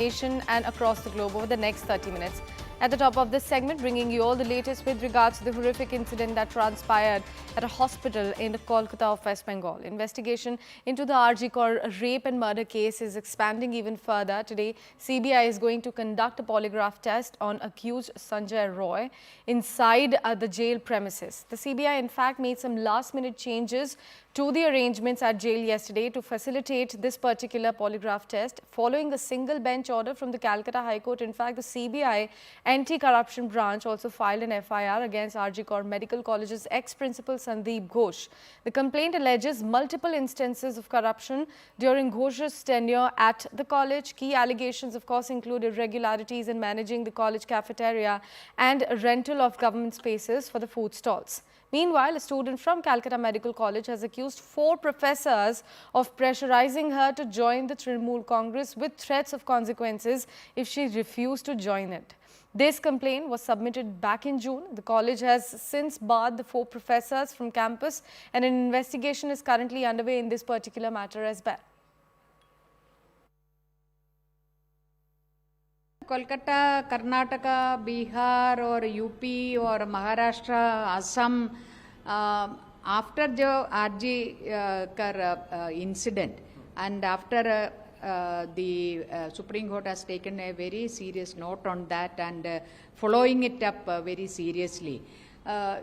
nation and across the globe over the next 30 minutes. At the top of this segment, bringing you all the latest with regards to the horrific incident that transpired at a hospital in Kolkata of West Bengal. Investigation into the RG Kar rape and murder case is expanding even further. Today, CBI is going to conduct a polygraph test on accused Sanjay Roy inside the jail premises. The CBI, in fact, made some last-minute changes to the arrangements at jail yesterday to facilitate this particular polygraph test. Following a single bench order from the Calcutta High Court, in fact, the CBI Anti-Corruption Branch also filed an FIR against RG Kar Medical College's ex-principal Sandeep Ghosh. The complaint alleges multiple instances of corruption during Ghosh's tenure at the college. Key allegations, of course, include irregularities in managing the college cafeteria and rental of government spaces for the food stalls. Meanwhile, a student from Calcutta Medical College has accused 4 professors of pressurizing her to join the Trinamool Congress with threats of consequences if she refused to join it. This complaint was submitted back in June. The college has since barred the 4 professors from campus, and an investigation is currently underway in this particular matter as well. Kolkata, Karnataka, Bihar और UP और Maharashtra, Assam after जो RG कर incident and after the Supreme Court has taken a very serious note on that and following it up very seriously.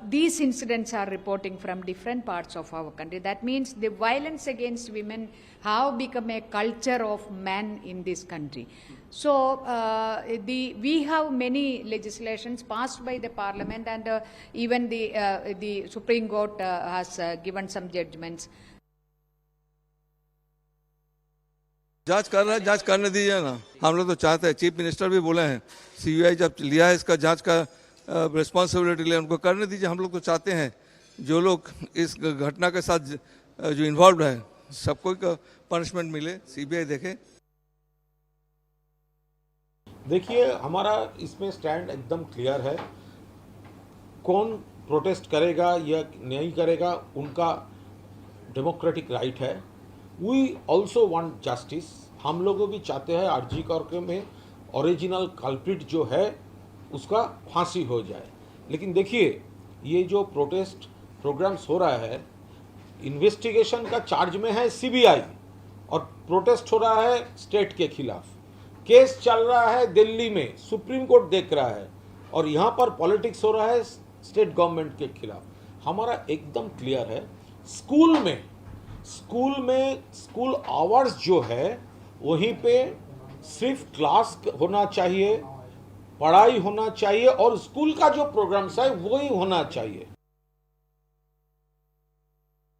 These incidents are reporting from different parts of our country. That means the violence against women have become a culture of men in this country. So we have many legislations passed by the Parliament, and even the Supreme Court has given some judgments. जांच कर रहा है, जांच करने दीजिए ना। हम लोग तो चाहते हैं, चीफ मिनिस्टर भी बोले हैं, सीबीआई जब लिया है इसका जांच का रिस्पांसिबिलिटी लिया, उनको करने दीजिए। हम लोग तो चाहते हैं जो लोग इस घटना के साथ जो इन्वॉल्व है सबको पनिशमेंट मिले, सीबीआई देखे। देखिए, हमारा इसमें स्टैंड एकदम क्लियर है। कौन प्रोटेस्ट करेगा या नहीं करेगा उनका डेमोक्रेटिक राइट है। We also want justice. हम लोग भी चाहते हैं आरजी कर में ओरिजिनल कल्प्रिट जो है उसका फांसी हो जाए। लेकिन देखिए, ये जो प्रोटेस्ट प्रोग्राम्स हो रहा है, इन्वेस्टिगेशन का चार्ज में है सीबीआई और प्रोटेस्ट हो रहा है स्टेट के खिलाफ। केस चल रहा है दिल्ली में, सुप्रीम कोर्ट देख रहा है, और यहाँ पर पॉलिटिक्स हो रहा है स्टेट गवर्नमेंट के खिलाफ। हमारा एकदम क्लियर है, स्कूल आवर्स जो है वहीं पे सिर्फ क्लास होना चाहिए, पढ़ाई होना चाहिए, और स्कूल का जो प्रोग्राम्स है वही होना चाहिए।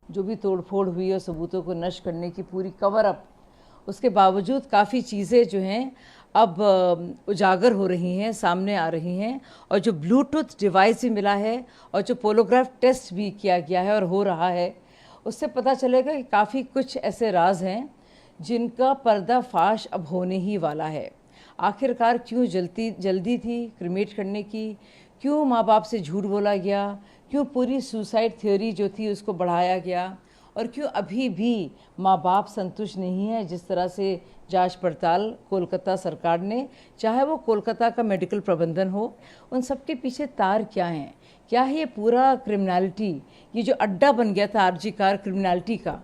जो भी तोड़फोड़ हुई है सबूतों को नष्ट करने की पूरी कवर अप, उसके बावजूद काफ़ी चीज़ें जो हैं अब उजागर हो रही हैं, सामने आ रही हैं। और जो ब्लूटूथ डिवाइस भी मिला है और जो पोलोग्राफ टेस्ट भी किया गया है और हो रहा है, उससे पता चलेगा कि काफ़ी कुछ ऐसे राज हैं जिनका पर्दाफाश अब होने ही वाला है। आखिरकार क्यों जल्दी थी क्रिमेट करने की, क्यों माँ बाप से झूठ बोला गया, क्यों पूरी सुसाइड थ्योरी जो थी उसको बढ़ाया गया, और क्यों अभी भी माँ बाप संतुष्ट नहीं है जिस तरह से जांच पड़ताल कोलकाता सरकार ने, चाहे वो कोलकाता का मेडिकल प्रबंधन हो, उन सब के पीछे तार क्या हैं। क्या है ये पूरा क्रिमिनलिटी, ये जो अड्डा बन गया था आरजी कार क्रिमिनलिटी का,